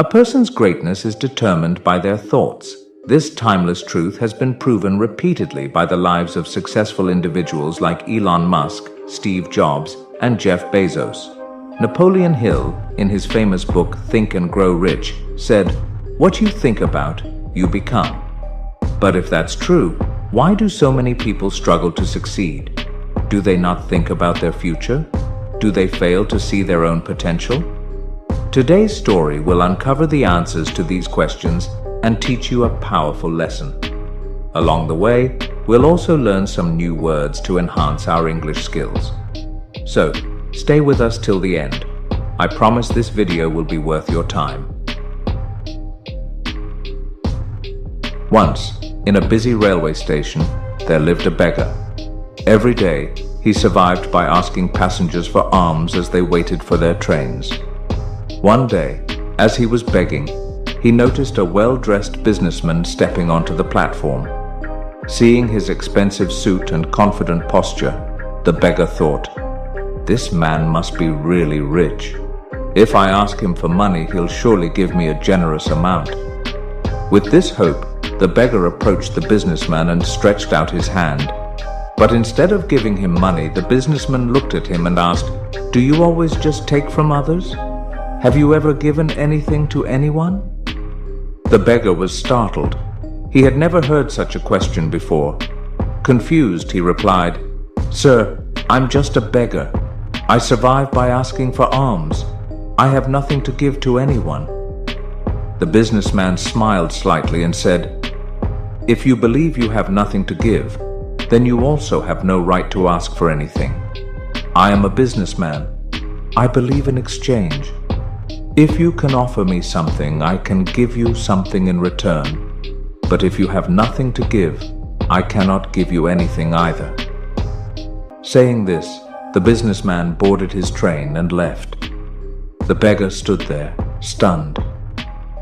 A person's greatness is determined by their thoughts. This timeless truth has been proven repeatedly by the lives of successful individuals like Elon Musk, Steve Jobs, and Jeff Bezos. Napoleon Hill, in his famous book Think and Grow Rich, said, "What you think about, you become." But if that's true, why do so many people struggle to succeed? Do they not think about their future? Do they fail to see their own potential? Today's story will uncover the answers to these questions and teach you a powerful lesson. Along the way, we'll also learn some new words to enhance our English skills. So, stay with us till the end. I promise this video will be worth your time. Once, in a busy railway station, there lived a beggar. Every day, he survived by asking passengers for alms as they waited for their trains. One day, as he was begging, he noticed a well-dressed businessman stepping onto the platform. Seeing his expensive suit and confident posture, the beggar thought, "This man must be really rich. If I ask him for money, he'll surely give me a generous amount." With this hope, the beggar approached the businessman and stretched out his hand. But instead of giving him money, the businessman looked at him and asked, "Do you always just take from others? Have you ever given anything to anyone?" The beggar was startled. He had never heard such a question before. Confused, he replied, "Sir, I'm just a beggar. I survive by asking for alms. I have nothing to give to anyone." The businessman smiled slightly and said, "If you believe you have nothing to give, then you also have no right to ask for anything. I am a businessman. I believe in exchange. If you can offer me something, I can give you something in return. But if you have nothing to give, I cannot give you anything either." Saying this, the businessman boarded his train and left. The beggar stood there, stunned.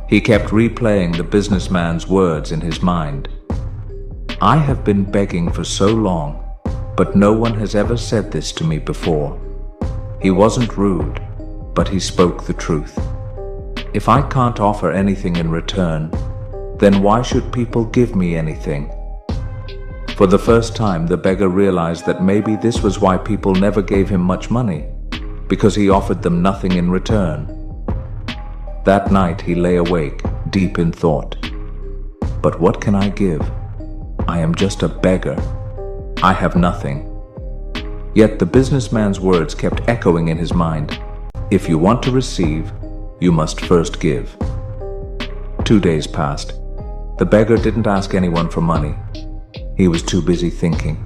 He kept replaying the businessman's words in his mind. "I have been begging for so long, but no one has ever said this to me before." He wasn't rude, but he spoke the truth. If I can't offer anything in return, then why should people give me anything? For the first time, the beggar realized that maybe this was why people never gave him much money, because he offered them nothing in return. That night he lay awake, deep in thought. "But what can I give? I am just a beggar. I have nothing." Yet the businessman's words kept echoing in his mind. "If you want to receive, you must first give." 2 days passed. The beggar didn't ask anyone for money. He was too busy thinking.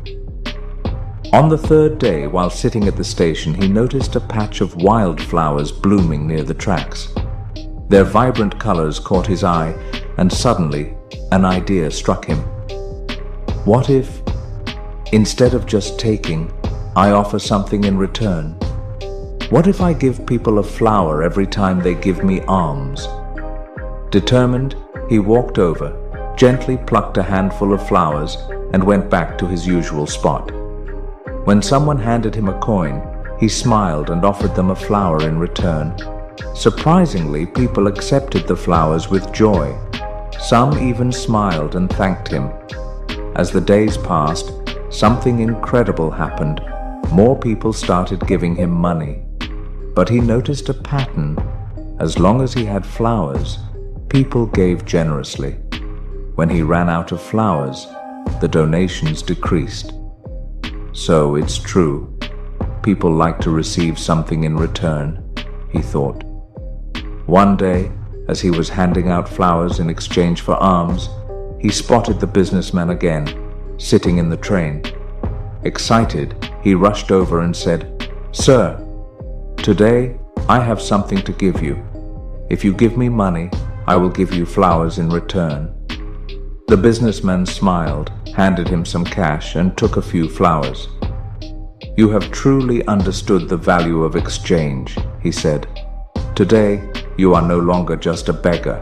On the third day, while sitting at the station, he noticed a patch of wildflowers blooming near the tracks. Their vibrant colors caught his eye, and suddenly, an idea struck him. What if, instead of just taking, I offer something in return? What if I give people a flower every time they give me alms? Determined, he walked over, gently plucked a handful of flowers, and went back to his usual spot. When someone handed him a coin, he smiled and offered them a flower in return. Surprisingly, people accepted the flowers with joy. Some even smiled and thanked him. As the days passed, something incredible happened. More people started giving him money. But he noticed a pattern. As long as he had flowers, people gave generously. When he ran out of flowers, the donations decreased. So it's true. People like to receive something in return, he thought. One day, as he was handing out flowers in exchange for alms, he spotted the businessman again, sitting in the train. Excited, he rushed over and said, "Sir, today I have something to give you. If you give me money, I will give you flowers in return." The businessman smiled, handed him some cash, and took a few flowers. "You have truly understood the value of exchange," he said. "Today, you are no longer just a beggar.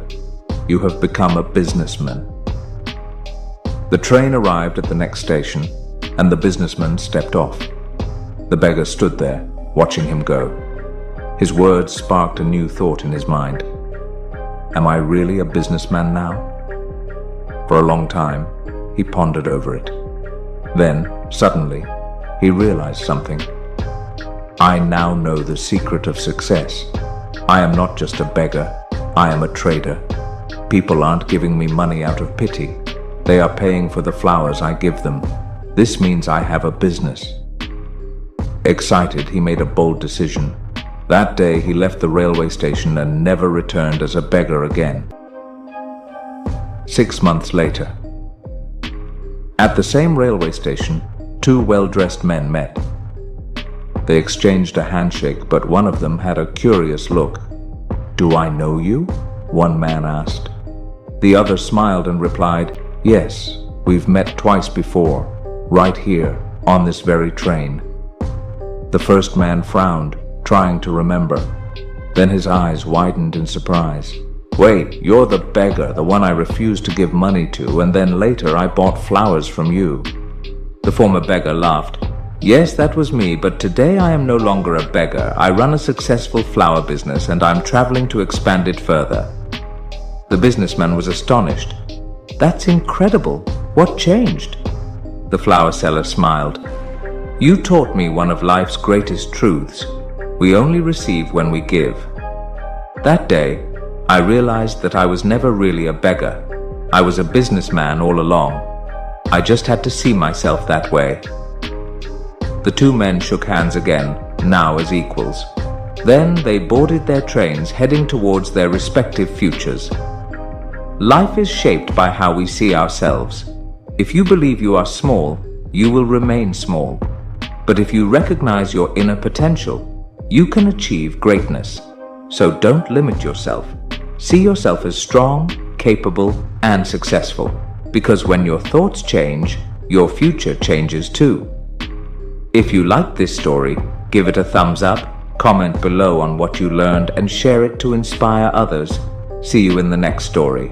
You have become a businessman." The train arrived at the next station, and the businessman stepped off. The beggar stood there, watching him go. His words sparked a new thought in his mind. Am I really a businessman now? For a long time, he pondered over it. Then, suddenly, he realized something. I now know the secret of success. I am not just a beggar, I am a trader. People aren't giving me money out of pity. They are paying for the flowers I give them. This means I have a business. Excited, he made a bold decision. That day, he left the railway station and never returned as a beggar again. 6 months later. At the same railway station, two well-dressed men met. They exchanged a handshake, but one of them had a curious look. "Do I know you?" one man asked. The other smiled and replied, "Yes, we've met twice before, right here, on this very train." The first man frowned, trying to remember. Then his eyes widened in surprise. "Wait, you're the beggar, the one I refused to give money to, and then later I bought flowers from you." The former beggar laughed. "Yes, that was me, but today I am no longer a beggar. I run a successful flower business and I'm traveling to expand it further." The businessman was astonished. "That's incredible. What changed?" The flower seller smiled. "You taught me one of life's greatest truths. We only receive when we give." That day, I realized that I was never really a beggar. I was a businessman all along. I just had to see myself that way. The two men shook hands again, now as equals. Then they boarded their trains, heading towards their respective futures. Life is shaped by how we see ourselves. If you believe you are small, you will remain small. But if you recognize your inner potential, you can achieve greatness. So don't limit yourself. See yourself as strong, capable, and successful. Because when your thoughts change, your future changes too. If you like this story, give it a thumbs up, comment below on what you learned, and share it to inspire others. See you in the next story.